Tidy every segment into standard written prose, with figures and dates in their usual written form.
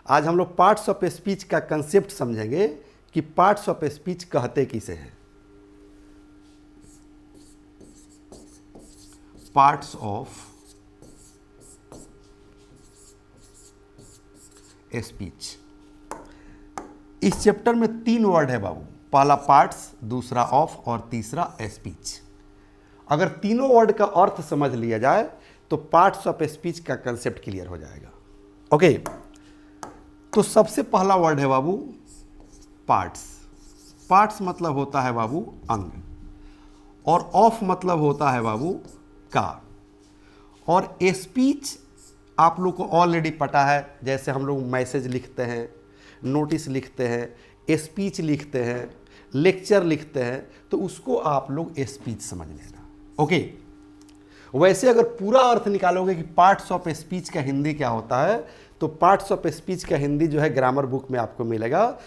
आज हम लोग पार्ट्स ऑफ स्पीच का कंसेप्ट समझेंगे कि पार्ट्स ऑफ स्पीच कहते किसे हैं। Parts of speech. इस चैप्टर में 3 वर्ड है बाबू, पहला पार्ट्स, दूसरा ऑफ और तीसरा स्पीच। अगर तीनों वर्ड का अर्थ समझ लिया जाए तो पार्ट्स ऑफ स्पीच का कंसेप्ट क्लियर हो जाएगा। ओके, तो सबसे पहला वर्ड है बाबू पार्ट्स। पार्ट्स मतलब होता है बाबू अंग, और ऑफ मतलब होता है बाबू का। और स्पीच आप लोग को ऑलरेडी पता है, जैसे हम लोग मैसेज लिखते हैं, नोटिस लिखते हैं, स्पीच लिखते हैं, लेक्चर लिखते हैं, तो उसको आप लोग स्पीच समझ लेना। ओके, वैसे अगर पूरा अर्थ निकालोगे कि पार्ट्स ऑफ स्पीच का हिंदी क्या होता है, तो पार्ट्स ऑफ स्पीच का हिंदी जो है ग्रामर बुक में आपको मिलेगा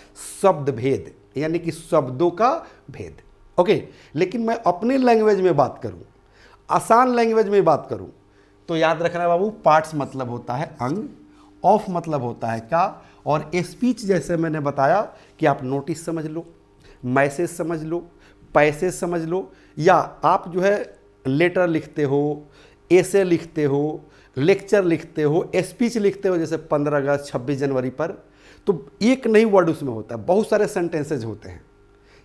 शब्द भेद, यानी कि शब्दों का भेद। ओके, लेकिन मैं अपने लैंग्वेज में बात करूं, आसान लैंग्वेज में बात करूं, तो याद रखना बाबू, पार्ट्स मतलब होता है अंग, ऑफ मतलब होता है का, और स्पीच जैसे मैंने बताया कि आप नोटिस समझ लो, मैसेज समझ लो, पैसेज समझ लो, या आप जो है लेटर लिखते हो, एसे लिखते हो, लेक्चर लिखते हो, स्पीच लिखते हो, जैसे 15 अगस्त 26 जनवरी पर, तो एक नहीं वर्ड उसमें होता है, बहुत सारे सेंटेंसेज होते हैं,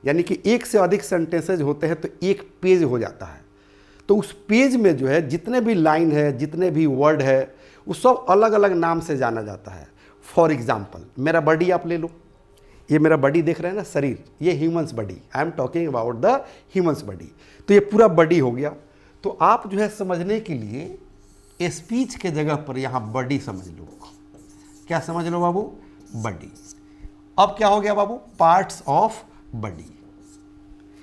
यानी कि एक से अधिक सेंटेंसेज होते हैं, तो एक पेज हो जाता है। तो उस पेज में जो है जितने भी लाइन है, जितने भी वर्ड है, वो सब अलग अलग नाम से जाना जाता है। फॉर एग्जाम्पल, मेरा बॉडी आप ले लो, ये मेरा बॉडी देख रहे हैं ना, शरीर, ये humans body, I am talking about the humans body. तो ये पूरा बॉडी हो गया। तो आप जो है समझने के लिए स्पीच के जगह पर यहाँ बॉडी समझ लो। क्या समझ लो बाबू? बॉडी। अब क्या हो गया बाबू? पार्ट्स ऑफ बॉडी,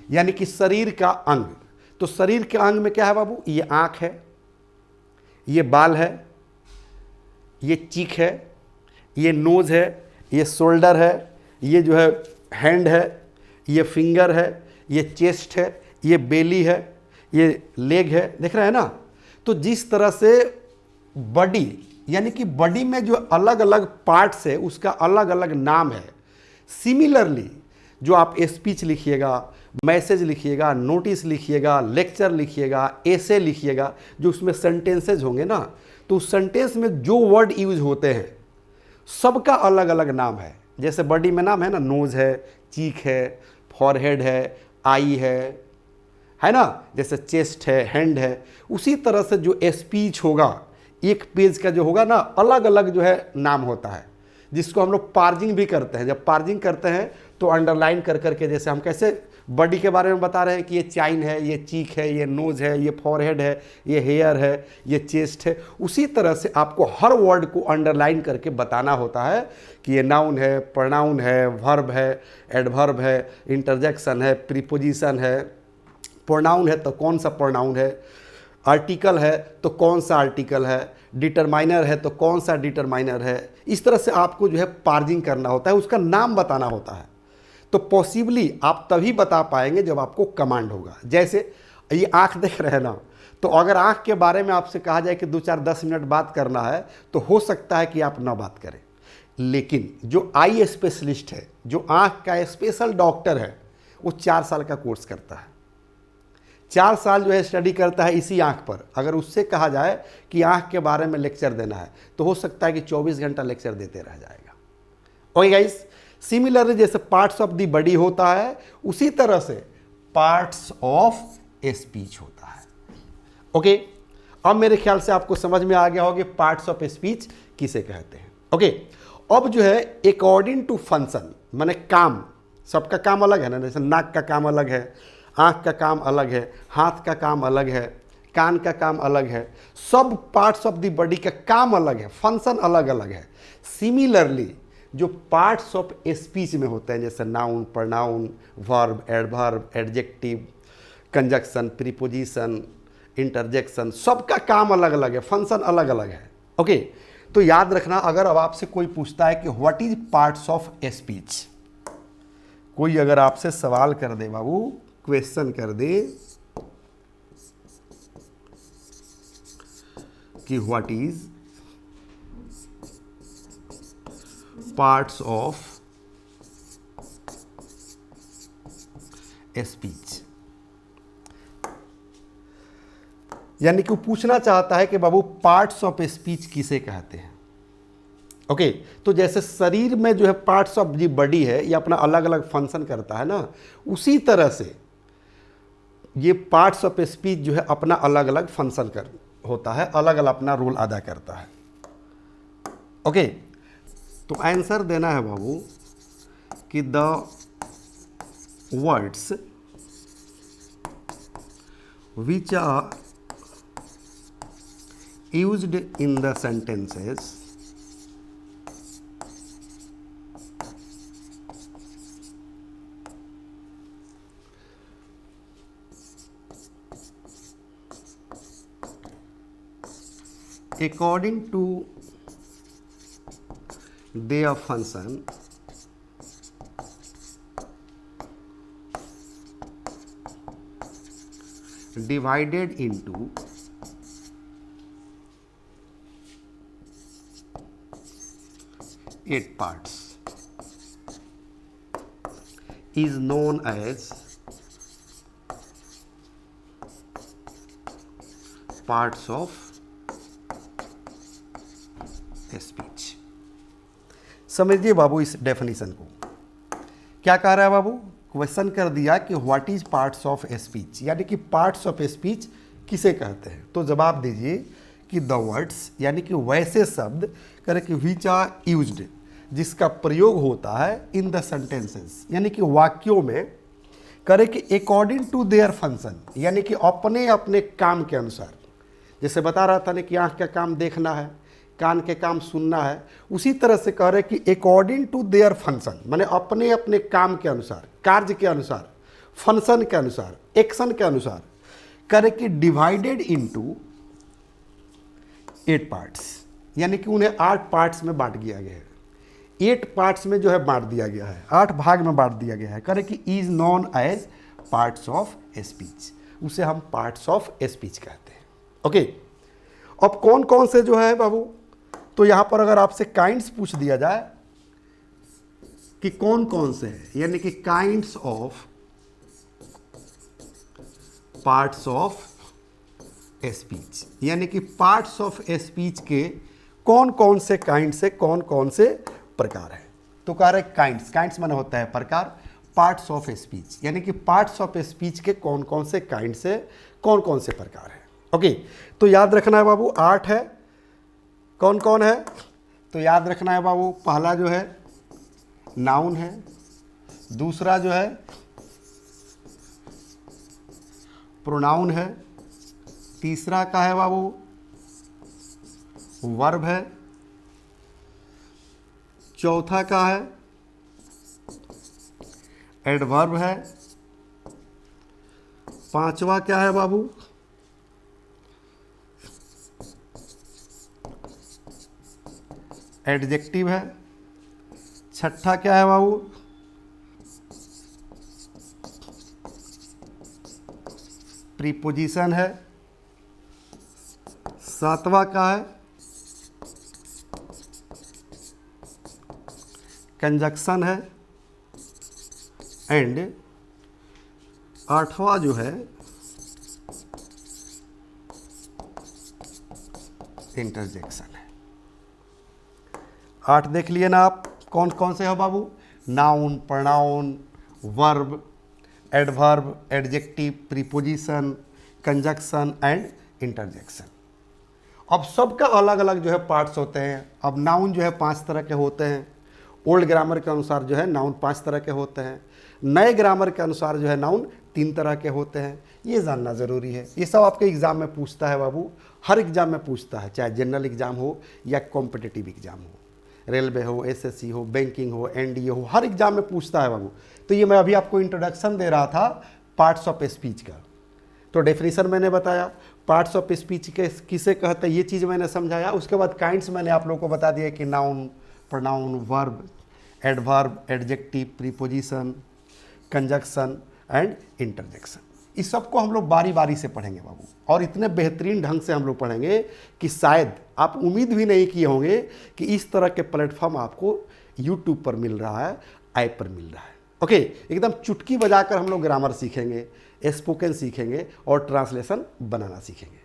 यानी कि शरीर का अंग। तो शरीर के अंग में क्या है बाबू? ये आंख है, ये बाल है, ये चीख है, ये नोज है, ये शोल्डर है, ये जो है हैंड है, ये फिंगर है, ये चेस्ट है, ये बेली है, ये लेग है। देख रहे हैं ना? तो जिस तरह से बॉडी, यानी कि बॉडी में जो अलग अलग पार्ट्स है उसका अलग अलग नाम है। सिमिलरली जो आप स्पीच लिखिएगा, मैसेज लिखिएगा, नोटिस लिखिएगा, लेक्चर लिखिएगा, एसे लिखिएगा, जो उसमें सेंटेंसेज होंगे ना, तो उस सेंटेंस में जो वर्ड यूज होते हैं सबका अलग अलग नाम है। जैसे बॉडी में नाम है ना, नोज है, चीक है, फॉरहेड है, आई है ना, जैसे चेस्ट है, हैंड है। उसी तरह से जो स्पीच होगा, एक पेज का जो होगा ना, अलग अलग जो है नाम होता है, जिसको हम लोग पार्जिंग भी करते हैं। जब पार्जिंग करते हैं तो अंडरलाइन कर करके, जैसे हम कैसे बॉडी के बारे में बता रहे हैं कि ये चाइन है, ये चीक है, ये नोज है, ये फॉरहेड है, ये हेयर है, ये चेस्ट है, उसी तरह से आपको हर वर्ड को अंडरलाइन करके बताना होता है कि ये नाउन है, प्रोनाउन है, वर्ब है, एडवर्ब है, इंटरजेक्शन है, प्रीपोजिशन है। प्रोनाउन है तो कौन सा प्रोनाउन है, आर्टिकल है तो कौन सा आर्टिकल है, डिटरमाइनर है तो कौन सा डिटरमाइनर है। इस तरह से आपको जो है पार्जिंग करना होता है, उसका नाम बताना होता है। तो पॉसिबली आप तभी बता पाएंगे जब आपको कमांड होगा। जैसे ये आंख देख रहे हैं ना, तो अगर आंख के बारे में आपसे कहा जाए कि 2-4-10 मिनट बात करना है, तो हो सकता है कि आप ना बात करें। लेकिन जो आई स्पेशलिस्ट है, जो आंख का स्पेशल डॉक्टर है, वो 4 साल का कोर्स करता है, 4 साल जो है स्टडी करता है इसी आंख पर। अगर उससे कहा जाए कि आंख के बारे में लेक्चर देना है, तो हो सकता है कि 24 घंटा लेक्चर देते रह जाएगा। ओके गाइस, सिमिलरली जैसे पार्ट्स ऑफ द बॉडी होता है, उसी तरह से पार्ट्स ऑफ स्पीच होता है। ओके, अब मेरे ख्याल से आपको समझ में आ गया होगा पार्ट्स ऑफ स्पीच किसे कहते हैं। ओके, अब जो है अकॉर्डिंग टू फंक्शन, माने काम, सबका काम अलग है ना। जैसे नाक का काम अलग है, आँख का काम अलग है, हाथ का काम अलग है, कान का काम अलग है, सब पार्ट्स ऑफ द बॉडी का काम अलग है, फंक्शन अलग अलग है। सिमिलरली जो पार्ट्स ऑफ स्पीच में होते हैं, जैसे noun, pronoun, verb, adverb, adjective, conjunction, preposition, interjection, सबका काम अलग अलग है, फंक्शन अलग अलग है। ओके, तो याद रखना, अगर अब आपसे कोई पूछता है कि what is parts of speech, कोई अगर आपसे सवाल कर दे बाबू, क्वेश्चन कर दे कि what is parts of speech. यानी कि वो पूछना चाहता है कि बाबू पार्ट्स ऑफ स्पीच किसे कहते हैं। ओके तो जैसे शरीर में जो है पार्ट्स ऑफ जी बॉडी है, ये अपना अलग अलग फंक्शन करता है ना, उसी तरह से ये पार्ट्स ऑफ स्पीच जो है अपना अलग अलग फंक्शन कर होता है, अलग अलग अपना रोल अदा करता है। ओके तो आंसर देना है बाबू कि the words which are used in the sentences according to their function divided into eight parts is known as parts of speech। समझिए बाबू इस डेफिनेशन को, क्या कह रहा है बाबू, क्वेश्चन कर दिया कि what is parts of speech, यानी कि पार्ट्स ऑफ स्पीच किसे कहते हैं। तो जवाब दीजिए कि द वर्ड्स, यानी कि वैसे शब्द करे कि विच आर यूज्ड, जिसका प्रयोग होता है इन द सेंटेंसेस, यानी कि वाक्यों में, करे कि अकॉर्डिंग टू देयर फंक्शन, यानी कि अपने अपने काम के अनुसार। जैसे बता रहा था ना कि आँख का काम देखना है, कान के काम सुनना है, उसी तरह से कह रहे कि अकॉर्डिंग टू देयर फंक्शन, माने अपने अपने काम के अनुसार, कार्य के अनुसार, फंक्शन के अनुसार, एक्शन के अनुसार, करे कि डिवाइडेड इनटू 8 पार्ट्स, यानी कि उन्हें 8 पार्ट्स में बांट दिया गया है। 8 पार्ट्स में जो है बांट दिया गया है, 8 भाग में बांट दिया गया है। करे कि is known as parts of speech, उसे हम पार्ट्स ऑफ स्पीच कहते हैं। ओके अब कौन कौन से जो है बाबू, तो यहां पर अगर आपसे काइंड्स पूछ दिया जाए कि कौन कौन से हैं, यानी कि kinds of parts of speech, यानी कि पार्ट्स ऑफ स्पीच के कौन कौन से काइंड से कौन कौन से प्रकार है। तो कह रहे काइंड्स, काइंड्स माने होता है प्रकार, पार्ट्स ऑफ स्पीच, यानी कि पार्ट्स ऑफ स्पीच के कौन कौन से काइंड से कौन कौन से प्रकार है। ओके तो याद रखना है बाबू 8 है। कौन कौन है, तो याद रखना है बाबू, पहला जो है नाउन है, दूसरा जो है प्रोनाउन है, तीसरा का है बाबू वर्ब है, चौथा का है एडवर्ब है, पांचवा क्या है बाबू एडजेक्टिव है, छठा क्या है बाबू प्रीपोजिशन है, सातवां का है कंजक्शन है, एंड आठवां जो है इंटरजेक्शन है। 8 देख लिए ना आप, कौन कौन से हो बाबू, noun, pronoun, verb, adverb, adjective, preposition, conjunction and interjection. अब सबका अलग अलग जो है पार्ट्स होते हैं। अब नाउन जो है 5 तरह के होते हैं, ओल्ड ग्रामर के अनुसार जो है नाउन 5 तरह के होते हैं, नए ग्रामर के अनुसार जो है नाउन 3 तरह के होते हैं। ये जानना ज़रूरी है, ये सब आपके एग्ज़ाम में पूछता है बाबू, हर एग्ज़ाम में पूछता है, चाहे जनरल एग्ज़ाम हो या कॉम्पिटिटिव एग्ज़ाम हो, रेलवे हो, एसएससी हो, बैंकिंग हो, एनडीए हो, हर एग्ज़ाम में पूछता है बाबू। तो ये मैं अभी आपको इंट्रोडक्शन दे रहा था पार्ट्स ऑफ स्पीच का, तो डेफिनेशन मैंने बताया, पार्ट्स ऑफ स्पीच के किसे कहते हैं ये चीज़ मैंने समझाया। उसके बाद काइंड्स मैंने आप लोगों को बता दिया कि noun, pronoun, verb, adverb, adjective, preposition, conjunction and interjection. इस सबको हम लोग बारी बारी से पढ़ेंगे बाबू, और इतने बेहतरीन ढंग से हम लोग पढ़ेंगे कि शायद आप उम्मीद भी नहीं किए होंगे कि इस तरह के प्लेटफॉर्म आपको यूट्यूब पर मिल रहा है, ऐप पर मिल रहा है। ओके, एकदम चुटकी बजाकर हम लोग ग्रामर सीखेंगे, स्पोकन सीखेंगे और ट्रांसलेशन बनाना सीखेंगे।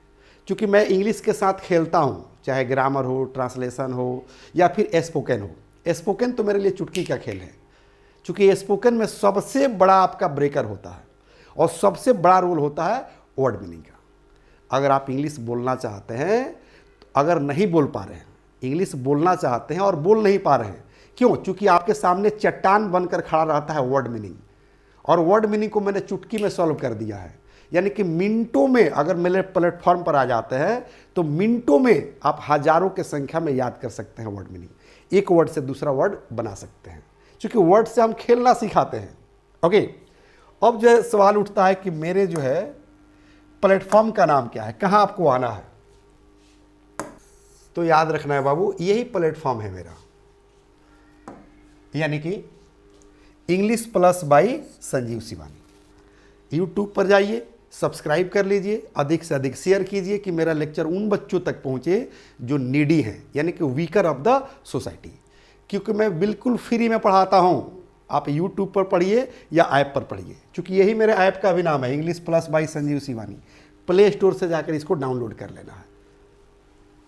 क्योंकि मैं इंग्लिश के साथ खेलता हूँ, चाहे ग्रामर हो, ट्रांसलेशन हो या फिर स्पोकन हो। स्पोकन तो मेरे लिए चुटकी का खेल है, क्योंकि स्पोकन में सबसे बड़ा आपका ब्रेकर होता है और सबसे बड़ा रोल होता है वर्ड मीनिंग का। अगर आप इंग्लिश बोलना चाहते हैं, अगर नहीं बोल पा रहे हैं, इंग्लिश बोलना चाहते हैं और बोल नहीं पा रहे हैं, क्यों? क्योंकि आपके सामने चट्टान बनकर खड़ा रहता है वर्ड मीनिंग, और वर्ड मीनिंग को मैंने चुटकी में सॉल्व कर दिया है। यानी कि मिनटों में अगर मेरे प्लेटफॉर्म पर आ जाते हैं तो मिनटों में आप हजारों के संख्या में याद कर सकते हैं वर्ड मीनिंग। एक वर्ड से दूसरा वर्ड बना सकते हैं, क्योंकि वर्ड से हम खेलना सिखाते हैं। ओके, अब जो है सवाल उठता है कि मेरे जो है प्लेटफॉर्म का नाम क्या है, कहाँ आपको आना है? तो याद रखना है बाबू, यही प्लेटफॉर्म है मेरा, यानी कि English plus by Sanjeev Shivani. YouTube पर जाइए, सब्सक्राइब कर लीजिए, अधिक से अधिक शेयर कीजिए कि मेरा लेक्चर उन बच्चों तक पहुंचे जो नीडी हैं, यानी कि वीकर ऑफ द सोसाइटी। क्योंकि मैं बिल्कुल फ्री में पढ़ाता हूं, आप यूट्यूब पर पढ़िए या ऐप पर पढ़िए, क्योंकि यही मेरे ऐप का भी नाम है, English plus by Sanjeev Shivani. Play store से जाकर इसको डाउनलोड कर लेना है।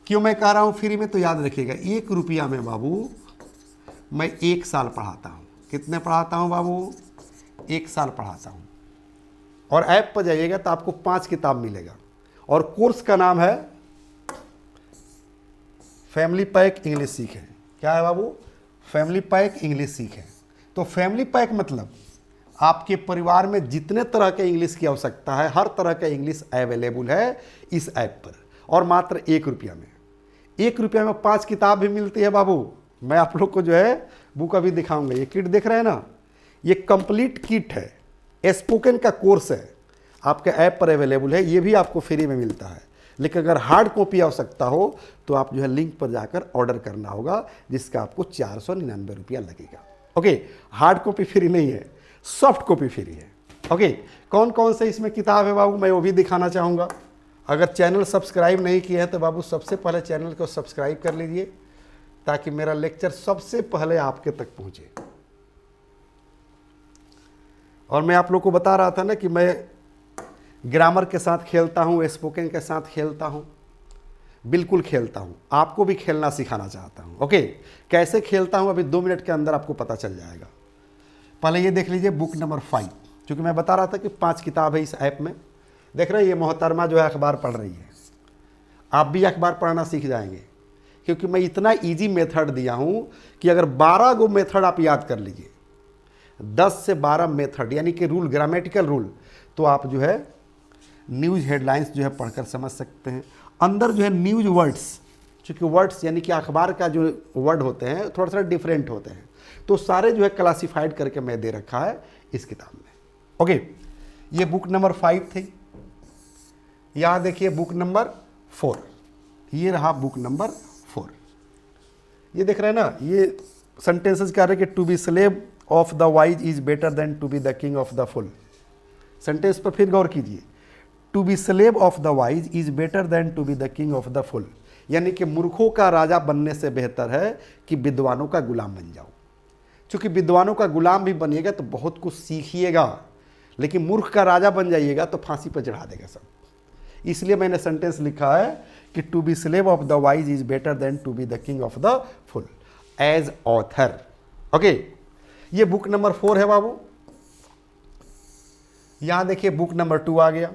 क्यों मैं कह रहा हूँ फ्री में? तो याद रखिएगा, 1 रुपया में बाबू मैं 1 साल पढ़ाता हूँ। कितने पढ़ाता हूँ बाबू? 1 साल पढ़ाता हूँ। और ऐप पर जाइएगा तो आपको 5 किताब मिलेगा, और कोर्स का नाम है फैमिली पैक इंग्लिश सीखें। क्या है बाबू? फैमिली पैक इंग्लिश सीखें। तो फैमिली पैक मतलब आपके परिवार में जितने तरह के इंग्लिश की आवश्यकता है, हर तरह का इंग्लिश अवेलेबल है इस ऐप पर, और मात्र 1 रुपया में। 1 रुपया में 5 किताब भी मिलती है बाबू। मैं आप लोग को जो है बुक अभी दिखाऊंगा। ये किट देख रहे हैं ना, ये कंप्लीट किट है, स्पोकन का कोर्स है, आपके ऐप पर अवेलेबल है। ये भी आपको फ्री में मिलता है, लेकिन अगर हार्ड कॉपी आवश्यकता हो तो आप जो है लिंक पर जाकर ऑर्डर करना होगा, जिसका आपको 499 रुपया लगेगा। ओके, हार्ड कॉपी फ्री नहीं है, सॉफ्ट कॉपी फ्री है। ओके, कौन कौन से इसमें किताब है बाबू, मैं वो भी दिखाना चाहूँगा। अगर चैनल सब्सक्राइब नहीं किया है तो बाबू सबसे पहले चैनल को सब्सक्राइब कर लीजिए, ताकि मेरा लेक्चर सबसे पहले आपके तक पहुँचे। और मैं आप लोग को बता रहा था ना कि मैं ग्रामर के साथ खेलता हूँ, स्पोकन के साथ खेलता हूँ, बिल्कुल खेलता हूँ। आपको भी खेलना सिखाना चाहता हूँ। ओके, कैसे खेलता हूँ अभी 2 मिनट के अंदर आपको पता चल जाएगा। पहले ये देख लीजिए बुक नंबर 5, क्योंकि मैं बता रहा था कि 5 किताब है इस ऐप में। देख रहे हैं, ये मोहतरमा जो है अखबार पढ़ रही है। आप भी अखबार पढ़ना सीख जाएंगे, क्योंकि मैं इतना ईजी मेथड दिया हूँ कि अगर 12 गो मेथड आप याद कर लीजिए, 10 से 12 मेथड, यानी कि रूल, ग्रामेटिकल रूल, तो आप जो है न्यूज़ हेडलाइंस जो है पढ़कर समझ सकते हैं। अंदर जो है न्यूज़ वर्ड्स, क्योंकि वर्ड्स यानी कि अखबार का जो वर्ड होते हैं थोड़ा सा डिफरेंट होते हैं, तो सारे जो है क्लासिफाइड करके मैं दे रखा है इस किताब में। ओके, ये बुक नंबर 5 थी। यहाँ देखिए बुक नंबर 4, ये रहा बुक नंबर 4। ये देख रहे हैं ना, ये सेंटेंसेस कह रहे हैं कि to be slave of the wise is better than to be the king of the fool. Sentence पर फिर गौर कीजिए, to be slave of the wise is better than to be the king of the fool, यानी कि मूर्खों का राजा बनने से बेहतर है कि विद्वानों का गुलाम बन जाओ। क्योंकि विद्वानों का गुलाम भी बनिएगा तो बहुत कुछ सीखिएगा, लेकिन मूर्ख का राजा बन जाइएगा तो फांसी पर चढ़ा देगा सब। इसलिए मैंने सेंटेंस लिखा है कि to be slave of the wise is better than to be the king of the fool as author. Okay, ये बुक नंबर 4 है बाबू। यहां देखिए बुक नंबर 2 आ गया।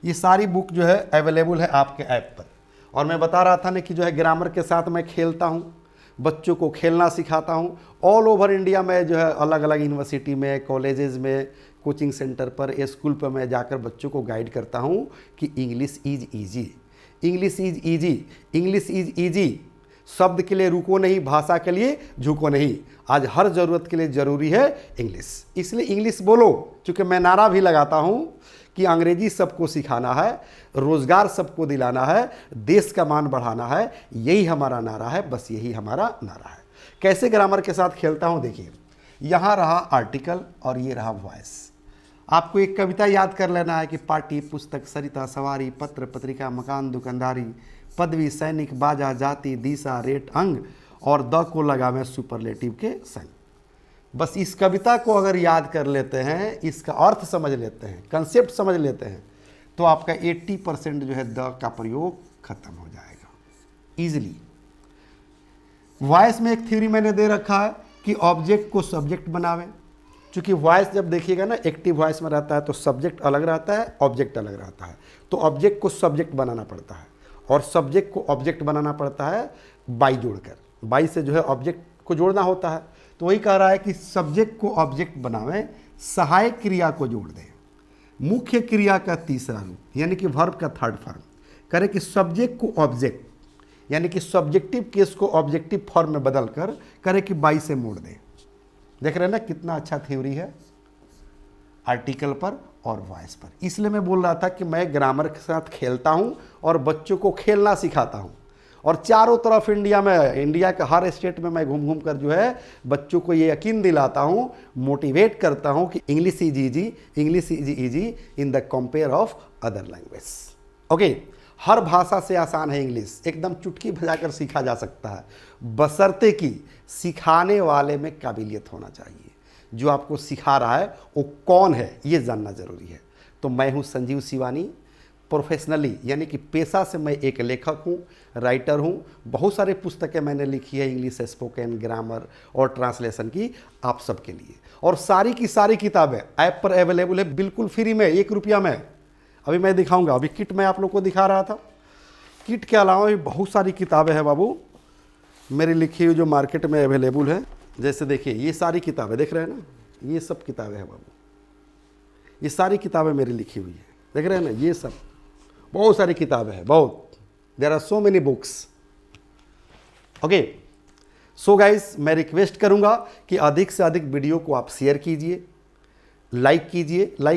ये सारी बुक जो है अवेलेबल है आपके ऐप पर। और मैं बता रहा था ना कि जो है ग्रामर के साथ मैं खेलता हूँ, बच्चों को खेलना सिखाता हूँ। ऑल ओवर इंडिया में जो है अलग अलग यूनिवर्सिटी में, कॉलेजेस में, कोचिंग सेंटर पर, स्कूल पर मैं जाकर बच्चों को गाइड करता हूँ कि English is easy, English is easy, English is easy. शब्द के लिए रुको नहीं, भाषा के लिए झुको नहीं। आज हर ज़रूरत के लिए ज़रूरी है इंग्लिश, इसलिए इंग्लिश बोलो। क्योंकि मैं नारा भी लगाता हूँ कि अंग्रेजी सबको सिखाना है, रोज़गार सबको दिलाना है, देश का मान बढ़ाना है। यही हमारा नारा है, बस यही हमारा नारा है। कैसे ग्रामर के साथ खेलता हूँ देखिए, यहाँ रहा आर्टिकल और ये रहा वॉइस। आपको एक कविता याद कर लेना है कि पार्टी पुस्तक सरिता सवारी पत्र पत्रिका मकान दुकानदारी पदवी सैनिक बाजा जाति दिशा रेट अंग और द को लगावे सुपरलेटिव के संग। बस इस कविता को अगर याद कर लेते हैं, इसका अर्थ समझ लेते हैं, कंसेप्ट समझ लेते हैं, तो आपका 80% जो है द का प्रयोग खत्म हो जाएगा इजीली। वॉइस में एक थ्योरी मैंने दे रखा है कि ऑब्जेक्ट को सब्जेक्ट बनावे। क्योंकि वॉइस जब देखिएगा ना एक्टिव वॉइस में रहता है तो सब्जेक्ट अलग रहता है, ऑब्जेक्ट अलग रहता है। तो ऑब्जेक्ट को सब्जेक्ट बनाना पड़ता है और सब्जेक्ट को ऑब्जेक्ट बनाना पड़ता है बाई जोड़कर। बाई से जो है ऑब्जेक्ट को जोड़ना होता है। तो वही कह रहा है कि सब्जेक्ट को ऑब्जेक्ट बनावे, सहायक क्रिया को जोड़ दें, मुख्य क्रिया का तीसरा रूप यानी कि वर्ब का थर्ड फॉर्म करें कि सब्जेक्ट को ऑब्जेक्ट यानी कि सब्जेक्टिव केस को ऑब्जेक्टिव फॉर्म में बदल कर करें कि बाई से मोड़ दें। देख रहे हैं ना कितना अच्छा थ्योरी है आर्टिकल पर और वॉइस पर। इसलिए मैं बोल रहा था कि मैं ग्रामर के साथ खेलता हूं और बच्चों को खेलना सिखाता हूं और चारों तरफ इंडिया के हर स्टेट में मैं घूम घूम कर जो है बच्चों को ये यकीन दिलाता हूं, मोटिवेट करता हूं कि English is easy in the compare of other language. Okay, हर भाषा से आसान है इंग्लिश, एकदम चुटकी बजाकर सीखा जा सकता है, बशर्ते कि सिखाने वाले में काबिलियत होना चाहिए। जो आपको सिखा रहा है वो कौन है ये जानना जरूरी है। तो मैं हूं संजीव शिवानी, प्रोफेशनली यानी कि पेशा से मैं एक लेखक हूं, राइटर हूं। बहुत सारे पुस्तकें मैंने लिखी है इंग्लिश स्पोकन, ग्रामर और ट्रांसलेशन की आप सबके लिए। और सारी की सारी किताबें ऐप पर अवेलेबल है बिल्कुल फ्री में, 1 रुपया में। अभी मैं दिखाऊंगा, अभी किट मैं आप लोग को दिखा रहा था। किट के अलावा भी बहुत सारी किताबें हैं बाबू मेरी लिखी हुई जो मार्केट में अवेलेबल है। जैसे देखिए ये सारी किताबें देख रहे हैं ना, ये सब किताबें हैं बाबू, ये सारी किताबें मेरी लिखी हुई है, देख रहे हैं ना, ये सब बहुत सारी किताबें हैं, बहुत। There are so many books. Okay, so guys मैं रिक्वेस्ट करूंगा कि अधिक से अधिक वीडियो को आप शेयर कीजिए, लाइक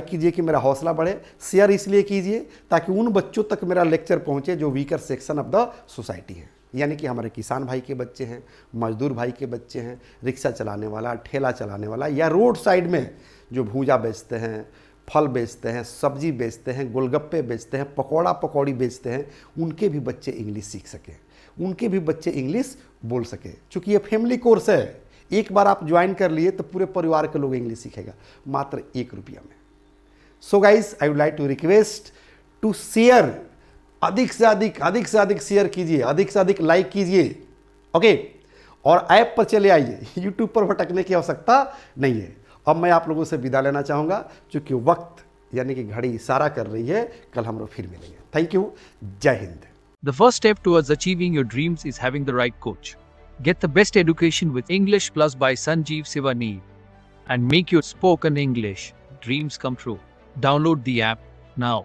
कीजिए कि मेरा हौसला बढ़े। शेयर इसलिए कीजिए ताकि उन बच्चों तक मेरा लेक्चर पहुंचे जो weaker section of the society है, यानी कि हमारे किसान भाई के बच्चे हैं, मजदूर भाई के बच्चे हैं, रिक्शा चलाने वाला, ठेला चलाने वाला, या रोड साइड में जो भूजा बेचते हैं, फल बेचते हैं, सब्जी बेचते हैं, गोलगप्पे बेचते हैं, पकौड़ा पकौड़ी बेचते हैं, उनके भी बच्चे इंग्लिश सीख सकें, उनके भी बच्चे इंग्लिश बोल सकें। चूँकि ये फैमिली कोर्स है, एक बार आप ज्वाइन कर लिए तो पूरे परिवार के लोग इंग्लिश सीखेगा मात्र 1 रुपया में। So guys I would like to request to share, अधिक से अधिक शेयर कीजिए, अधिक से अधिक लाइक कीजिए। ओके, और ऐप पर चले आइए, यूट्यूब पर भटकने की आवश्यकता नहीं है। अब मैं आप लोगों से विदा लेना चाहूँगा क्योंकि वक्त यानी कि घड़ी इशारा कर रही है, कल हम लोग फिर मिलेंगे। थैंक यू, जय Hind. The first step towards achieving your dreams is having the right coach. Get the best education with English Plus by Sanjeev Sivani and make your spoken English dreams come true. Download the app now.